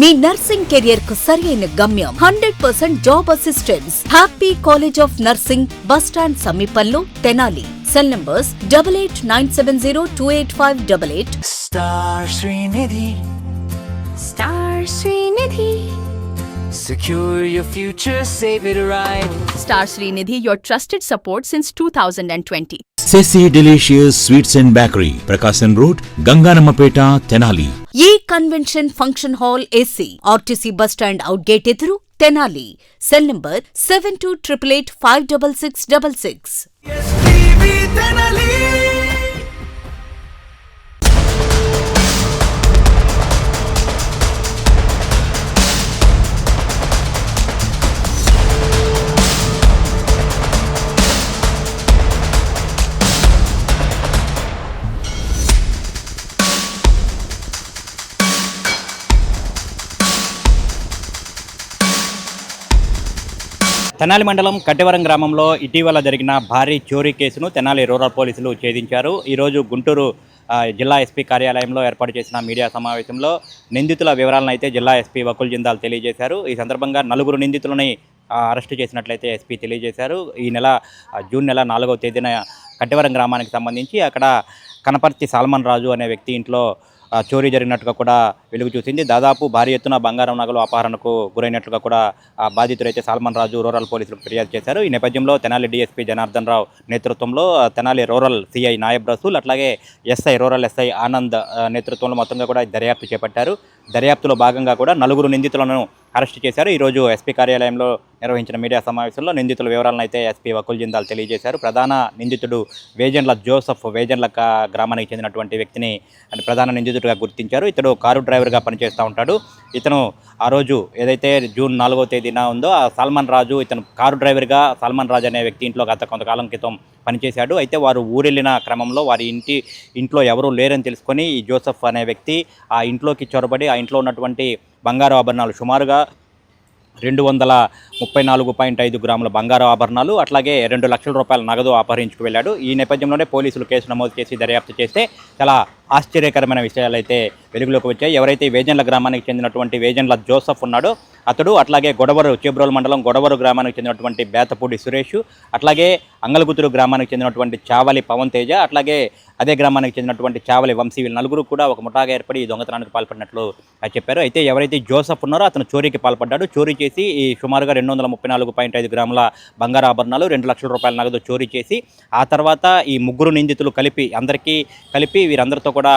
మీ nursing career కు సరైన గమ్యం 100% job assistance. Happy college of nursing, bus stand సమీపంలో, Tenali. Cell numbers 8897028588. Star Srinidhi. Star Srinidhi. Secure your future, save it right. Star Srinidhi, your trusted support since 2020. Sessi Delicious Sweets and Bakery, Prakasam Road, Ganganamapeta, Tenali. ఈ convention function hall AC, RTC bus stand out gate ఎదురు, Tenali. Cell number 7288856666. STV Tenali. Tenali మండలం కట్టెవరం గ్రామంలో ఇటీవల జరిగిన భారీ చోరీ కేసును Tenali rural పోలీసులు ఛేదించారు. ఈరోజు గుంటూరు జిల్లా ఎస్పీ కార్యాలయంలో ఏర్పాటు చేసిన మీడియా సమావేశంలో నిందితుల వివరాలను అయితే జిల్లా ఎస్పీ వకుల్ జిందాల్ తెలియజేశారు. ఈ సందర్భంగా 4 నిందితులని అరెస్టు చేసినట్లయితే ఎస్పీ తెలియజేశారు. ఈ నెల జూన్ నెల 4వ తేదీన కట్టెవరం గ్రామానికి సంబంధించి అక్కడ కనపర్తి సాల్మన్ రాజు అనే వ్యక్తి ఇంట్లో చోరీ జరిగినట్టుగా కూడా వెలుగు చూసింది. దాదాపు భారీ ఎత్తున బంగారం నగలు అపహరణకు గురైనట్లుగా కూడా బాధితుడైతే సాల్మన్ రాజు రూరల్ పోలీసులకు ఫిర్యాదు చేశారు. ఈ నేపథ్యంలో తెనాలి డీఎస్పీ జనార్దన్ రావు నేతృత్వంలో తెనాలి రూరల్ సిఐ నాయబ్ రసూల్, అట్లాగే రూరల్ ఎస్ఐ ఆనంద్ నేతృత్వంలో మొత్తంగా కూడా దర్యాప్తు చేపట్టారు. దర్యాప్తులో భాగంగా కూడా 4 నిందితులను అరెస్టు చేశారు. ఈరోజు ఎస్పీ కార్యాలయంలో నిర్వహించిన మీడియా సమావేశంలో నిందితుల వివరాలను అయితే ఎస్పీ వకుల్ జిందాల్ తెలియజేశారు. ప్రధాన నిందితుడు వేజండ్ల జోసఫ్, వేజండ్ల గ్రామానికి చెందినటువంటి వ్యక్తిని ప్రధాన నిందితుడిగా గుర్తించారు. ఇతడు కారు డ్రైవర్గా పనిచేస్తూ ఉంటాడు. ఇతను ఆ రోజు ఏదైతే జూన్ 4వ తేదీన ఉందో ఆ సాల్మన్ రాజు, ఇతను కారు డ్రైవర్గా సాల్మన్ రాజు అనే వ్యక్తి ఇంట్లో గత కొంతకాలం క్రితం పనిచేశాడు. అయితే వారు ఊరెళ్ళిన క్రమంలో వారి ఇంట్లో ఎవరూ లేరని తెలుసుకొని ఈ జోసఫ్ అనే వ్యక్తి ఆ ఇంట్లోకి చొరబడి ఆ ఇంట్లో ఉన్నటువంటి బంగారు ఆభరణాలు సుమారుగా 234.5 గ్రాముల బంగారు ఆభరణాలు, అట్లాగే 2 లక్షల రూపాయల నగదు అపహరించుకు వెళ్ళాడు. ఈ నేపథ్యంలోనే పోలీసులు కేసు నమోదు చేసి దర్యాప్తు చేస్తే చాలా ఆశ్చర్యకరమైన విషయాలు అయితే వెలుగులోకి వచ్చాయి. ఎవరైతే వేజండ్ల గ్రామానికి చెందినటువంటి వేజండ్ల జోసఫ్ ఉన్నాడో అతడు, అట్లాగే గొడవరు చేబ్రోలు మండలం గొడవరు గ్రామానికి చెందినటువంటి బేతపూడి సురేష్, అట్లాగే అంగలగుతురు గ్రామానికి చెందినటువంటి చావలి పవన్ తేజ, అట్లాగే అదే గ్రామానికి చెందినటువంటి చావలి వంశీ, వీళ్ళు 4 కూడా ఒక ముఠాగా ఏర్పడి ఈ దొంగతనానికి పాల్పడినట్లు చెప్పారు. అయితే ఎవరైతే జోసఫ్ ఉన్నారో అతను చోరీకి పాల్పడ్డాడు. చోరీ చేసి ఈ సుమారుగా 234.5 గ్రాముల బంగారు ఆభరణాలు, 2 లక్షల రూపాయల నగదు చోరీ చేసి ఆ తర్వాత ఈ 3 నిందితులు కలిపి వీరందరితో కూడా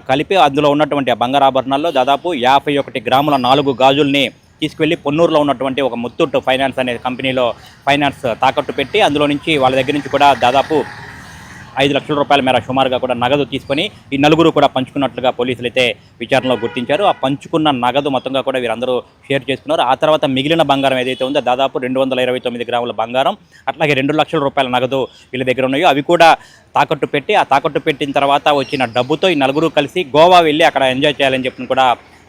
కలిపి అందులో ఉన్నటువంటి ఆ బంగారు ఆభరణాల్లో దాదాపు 51 గ్రాముల 4 గాజుల్ని తీసుకువెళ్ళి పొన్నూరులో ఉన్నటువంటి ఒక ముత్తూట్ ఫైనాన్స్ అనే కంపెనీలో ఫైనాన్స్ తాకట్టు పెట్టి అందులో నుంచి వాళ్ళ దగ్గర నుంచి కూడా దాదాపు 5 లక్షల రూపాయల మేర సుమారుగా కూడా నగదు తీసుకొని ఈ 4 కూడా పంచుకున్నట్లుగా పోలీసులు అయితే విచారణలో గుర్తించారు. ఆ పంచుకున్న నగదు మొత్తంగా కూడా వీరందరూ షేర్ చేసుకున్నారు. ఆ తర్వాత మిగిలిన బంగారం ఏదైతే ఉందో దాదాపు 229 గ్రాముల బంగారం, అట్లాగే 2 లక్షల రూపాయల నగదు వీళ్ళ దగ్గర ఉన్నాయో అవి కూడా తాకట్టు పెట్టి ఆ తాకట్టు పెట్టిన తర్వాత వచ్చిన డబ్బుతో ఈ 4 కలిసి గోవా వెళ్ళి అక్కడ ఎంజాయ్ చేయాలని చెప్పి కూడా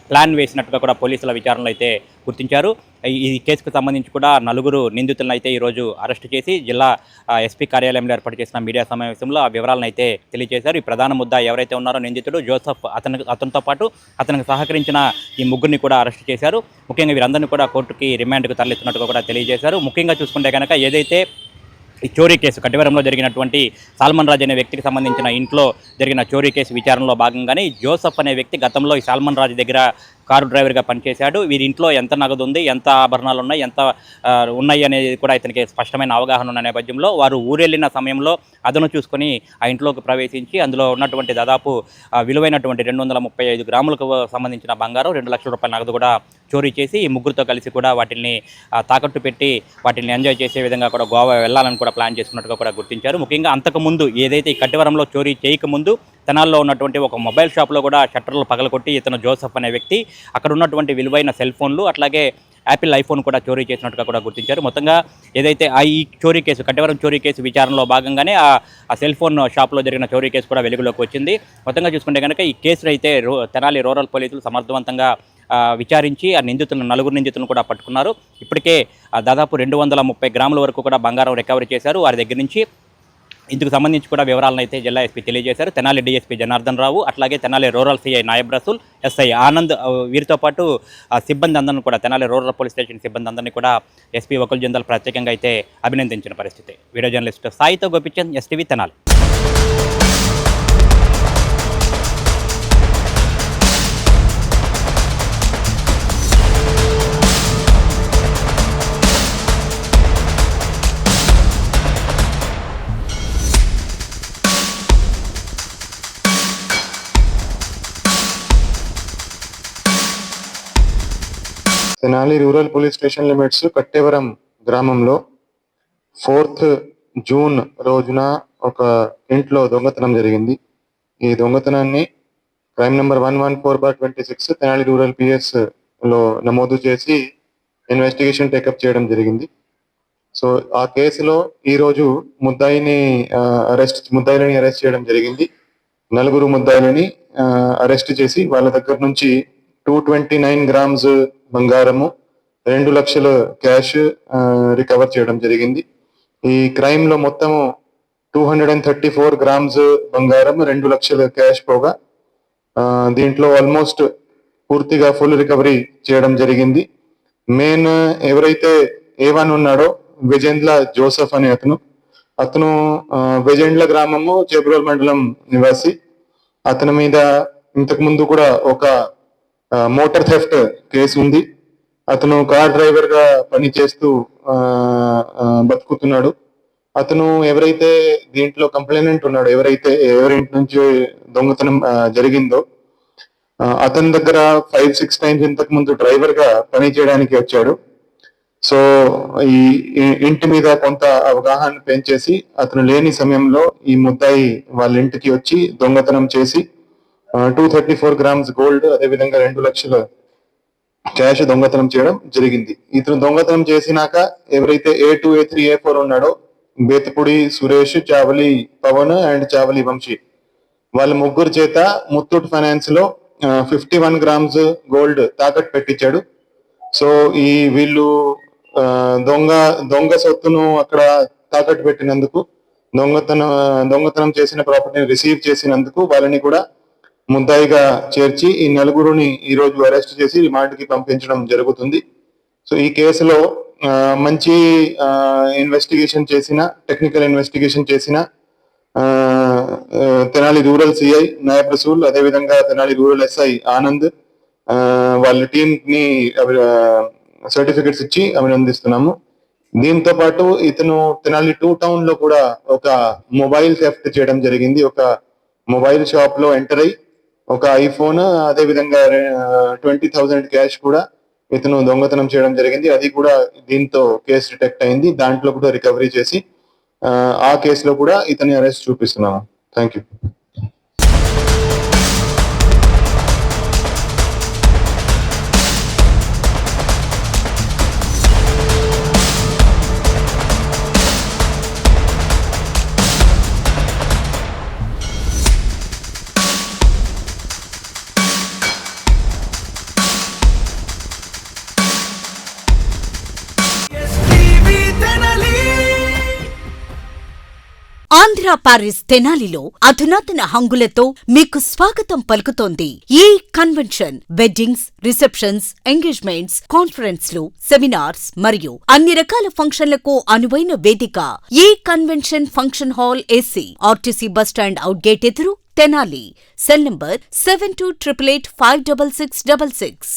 ప్లాన్ వేసినట్టుగా కూడా పోలీసుల విచారణలో అయితే గుర్తించారు. ఈ కేసుకు సంబంధించి కూడా 4 నిందితులను అయితే ఈరోజు అరెస్టు చేసి జిల్లా ఎస్పీ కార్యాలయంలో ఏర్పాటు చేసిన మీడియా సమావేశంలో ఆ వివరాలను అయితే తెలియజేశారు. ఈ ప్రధాన ముద్ద ఎవరైతే ఉన్నారో నిందితుడు జోసఫ్, అతనితో పాటు అతనికి సహకరించిన ఈ 3 కూడా అరెస్టు చేశారు. ముఖ్యంగా వీరందరినీ కూడా కోర్టుకి రిమాండ్కు తరలిస్తున్నట్టుగా కూడా తెలియజేశారు. ముఖ్యంగా చూసుకుంటే కనుక ఏదైతే ఈ చోరీ కేసు కట్టెవరంలో జరిగినటువంటి సాల్మన్ రాజు అనే వ్యక్తికి సంబంధించిన ఇంట్లో జరిగిన చోరీ కేసు విచారణలో భాగంగానే ఈ జోసఫ్ అనే వ్యక్తి గతంలో ఈ సాల్మన్ రాజు దగ్గర కారు డ్రైవర్గా పనిచేశాడు. వీరి ఇంట్లో ఎంత నగదు ఉంది, ఎంత ఆభరణాలు ఉన్నాయి, ఎంత ఉన్నాయి అనేది కూడా ఇతనికి స్పష్టమైన అవగాహన ఉన్న నేపథ్యంలో వారు ఊరెళ్ళిన సమయంలో అదను చూసుకొని ఆ ఇంట్లోకి ప్రవేశించి అందులో ఉన్నటువంటి దాదాపు విలువైనటువంటి 235 గ్రాములకు సంబంధించిన బంగారం, 2 లక్షల రూపాయల నగదు కూడా చోరీ చేసి ఈ 3తో కలిసి కూడా వాటిని తాకట్టు పెట్టి వాటిని ఎంజాయ్ చేసే విధంగా కూడా గోవా వెళ్ళాలని కూడా ప్లాన్ చేసుకున్నట్టుగా కూడా గుర్తించారు. ముఖ్యంగా అంతకుముందు ఏదైతే ఈ కట్టెవరంలో చోరీ చేయకముందు తెనాల్లో ఉన్నటువంటి ఒక మొబైల్ షాప్లో కూడా షట్టర్లు పగలగొట్టి ఇతను జోసఫ్ అనే వ్యక్తి అక్కడ ఉన్నటువంటి విలువైన సెల్ ఫోన్లు, అట్లాగే యాపిల్ ఐఫోన్ కూడా చోరీ చేసినట్టుగా కూడా గుర్తించారు. మొత్తంగా ఏదైతే ఈ చోరీ కేసు కట్టెవరం చోరీ కేసు విచారణలో భాగంగానే ఆ సెల్ ఫోన్ షాప్లో జరిగిన చోరీ కేసు కూడా వెలుగులోకి వచ్చింది. మొత్తంగా చూసుకుంటే కనుక ఈ కేసును అయితే తెనాలి రూరల్ పోలీసులు సమర్థవంతంగా విచారించి ఆ 4 నిందితులను కూడా పట్టుకున్నారు. ఇప్పటికే దాదాపు 230 గ్రాముల వరకు కూడా బంగారం రికవరీ చేశారు. వారి దగ్గర నుంచి ఇందుకు సంబంధించి కూడా వివరాలను అయితే జిల్లా ఎస్పీ తెలియజేశారు. తెనాలి డీఎస్పీ జనార్దన్ రావు, అట్లాగే Tenali rural CI Nayab Rasool, SI Anand, వీరితో పాటు సిబ్బంది అందరిని కూడా, తెనాలి రూరల్ పోలీస్ స్టేషన్ సిబ్బంది అందరినీ కూడా ఎస్పీ వకుల్ జిందాల్ ప్రత్యేకంగా అయితే అభినందించిన పరిస్థితి. వీడియో జర్నలిస్ట్ సాయితో Gopichand, STV Tenali. Tenali rural police station limits Kattevaram గ్రామంలో 4th జూన్ రోజున ఒక ఇంట్లో దొంగతనం జరిగింది. ఈ దొంగతనాన్ని crime number 114/26 Tenali rural PS లో నమోదు చేసి ఇన్వెస్టిగేషన్ టేకప్ చేయడం జరిగింది. సో ఆ కేసులో ఈ రోజు ముద్దాయిలని అరెస్ట్ చేయడం జరిగింది. 4 ముద్దాయిలని అరెస్ట్ చేసి వాళ్ళ దగ్గర నుంచి 229 గ్రామ్స్ బంగారము, 2 లక్షల క్యాష్ రికవర్ చేయడం జరిగింది. ఈ క్రైమ్ లో మొత్తము 234 గ్రామ్స్ బంగారం, 2 లక్షల క్యాష్ పోగా దీంట్లో ఆల్మోస్ట్ పూర్తిగా ఫుల్ రికవరీ చేయడం జరిగింది. మెయిన్ ఎవరైతే A1 ఉన్నాడో విజేంద్ల జోసెఫ్ అనే అతను విజేండ్ల గ్రామము, చేబ్రోల్ మండలం నివాసి. అతని మీద ఇంతకు ముందు కూడా ఒక మోటార్ థెఫ్ట్ కేసు ఉంది. అతను కార్ డ్రైవర్ గా పనిచేస్తూ బతుకుతున్నాడు. అతను ఎవరైతే దీంట్లో కంప్లైనెంట్ ఉన్నాడో, ఎవరింటి నుంచి దొంగతనం జరిగిందో, అతని దగ్గర 5-6 టైమ్స్ ఇంతకు ముందు డ్రైవర్ గా పని చేయడానికి వచ్చాడు. సో ఈ ఇంటి మీద కొంత అవగాహన పెంచేసి అతను లేని సమయంలో ఈ ముద్దాయి వాళ్ళ ఇంటికి వచ్చి దొంగతనం చేసి 234 గ్రామ్స్ గోల్డ్, అదేవిధంగా 2 లక్షల క్యాష్ దొంగతనం చేయడం జరిగింది. ఇతను దొంగతనం చేసినాక ఎవరైతే A2, A3, A4 ఉన్నాడో, బేతపూడి సురేష్, చావలి పవన్ అండ్ చావలి వంశీ, వాళ్ళ ముగ్గురు చేత ముత్తూట్ ఫైనాన్స్ లో 51 గ్రామ్స్ గోల్డ్ తాకట్టు పెట్టించాడు. సో వీళ్ళు దొంగ సొత్తును అక్కడ తాకట్టు పెట్టినందుకు, దొంగతనం చేసిన ప్రాపర్టీని రిసీవ్ చేసినందుకు వాళ్ళని కూడా ముద్దాయిగా చేర్చి ఈ 4గురిని ఈ రోజు అరెస్ట్ చేసి రిమాండ్కి పంపించడం జరుగుతుంది. సో ఈ కేసులో మంచి టెక్నికల్ ఇన్వెస్టిగేషన్ చేసిన తెనాలి రూరల్ సిఐ నాయబ్ రసూల్, అదేవిధంగా తెనాలి రూరల్ ఎస్ఐ ఆనంద్, వాళ్ళ టీం ని సర్టిఫికెట్స్ ఇచ్చి అభినందిస్తున్నాము. దీంతో పాటు ఇతను తెనాలి 2 టౌన్ లో కూడా ఒక మొబైల్ థెఫ్ట్ చేయడం జరిగింది. ఒక మొబైల్ షాప్ లో ఎంటర్ అయి ఒక ఐఫోన్, అదేవిధంగా 20,000 క్యాష్ కూడా ఇతను దొంగతనం చేయడం జరిగింది. అది కూడా దీంతో కేసు డిటెక్ట్ అయింది. దాంట్లో కూడా రికవరీ చేసి ఆ కేసులో కూడా ఇతని అరెస్ట్ చూపిస్తున్నాము. Thank you. ఆంధ్ర పారిస్ తెనాలిలో అధునాతన హంగులతో మీకు స్వాగతం పలుకుతోంది ఈ కన్వెన్షన్. వెడ్డింగ్స్, రిసెప్షన్స్, ఎంగేజ్మెంట్స్, కాన్ఫరెన్స్లు, సెమినార్స్ మరియు అన్ని రకాల ఫంక్షన్లకు అనువైన వేదిక ఈ convention function hall AC, RTC bus stand out gate ఎదురు, తెనాలి. Cell number 7288566666.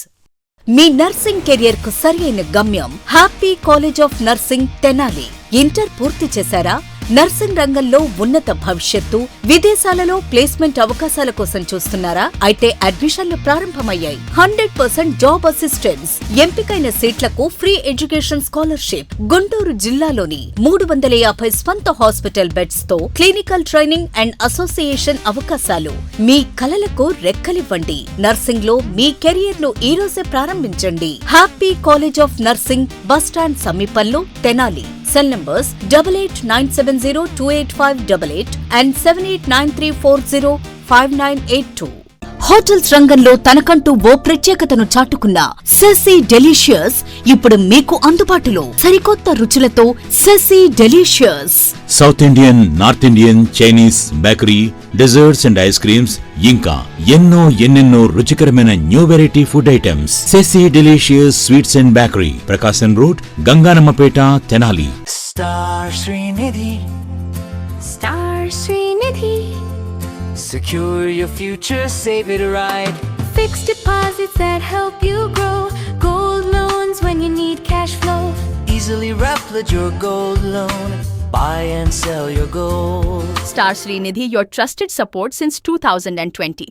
మీ నర్సింగ్ కెరియర్ కు సరైన గమ్యం happy college of nursing Tenali. Inter పూర్తి చేశారా? నర్సింగ్ రంగంలో ఉన్నత భవిష్యత్తు, విదేశాలలో ప్లేస్మెంట్ అవకాశాల కోసం చూస్తున్నారా? అయితే అడ్మిషన్లు ప్రారంభమయ్యాయి. 100% జాబ్ అసిస్టెన్స్, ఎంపికైన సీట్లకు ఫ్రీ ఎడ్యుకేషన్ స్కాలర్షిప్, గుంటూరు జిల్లాలోని 350 స్వంత హాస్పిటల్ బెడ్స్ తో క్లినికల్ ట్రైనింగ్ అండ్ అసోసియేషన్ అవకాశాలు. మీ కలలకు రెక్కలివ్వండి. నర్సింగ్ లో మీ కెరియర్ ను ఈ రోజే ప్రారంభించండి. Happy college of nursing, bus stand సమీపంలో, Tenali. Cell numbers 8897028588 and 7893405982. Hotels రంగంలో తనకంటూ ఓ ప్రత్యేకతను చాటుకున్న సెసీ డెలిషియస్ ఇప్పుడు మీకు అందుబాటులో సరికొత్త రుచులతో సెసీ delicious. South Indian, north Indian, Chinese, bakery, desserts and ice creams ఇంకా ఎన్నెన్నో రుచికరమైన న్యూ వెరైటీ ఫుడ్ ఐటమ్స్. సెసీ delicious sweets and bakery, Prakasam road, Ganganammapeta, Tenali. Star Srinidhi. Star Srinidhi. Secure your future, save it right. Fixed deposits that help you grow. Gold loans when you need cash flow. Easily replicate your gold loan. Buy and sell your gold. Star Srinidhi, your trusted support since 2020.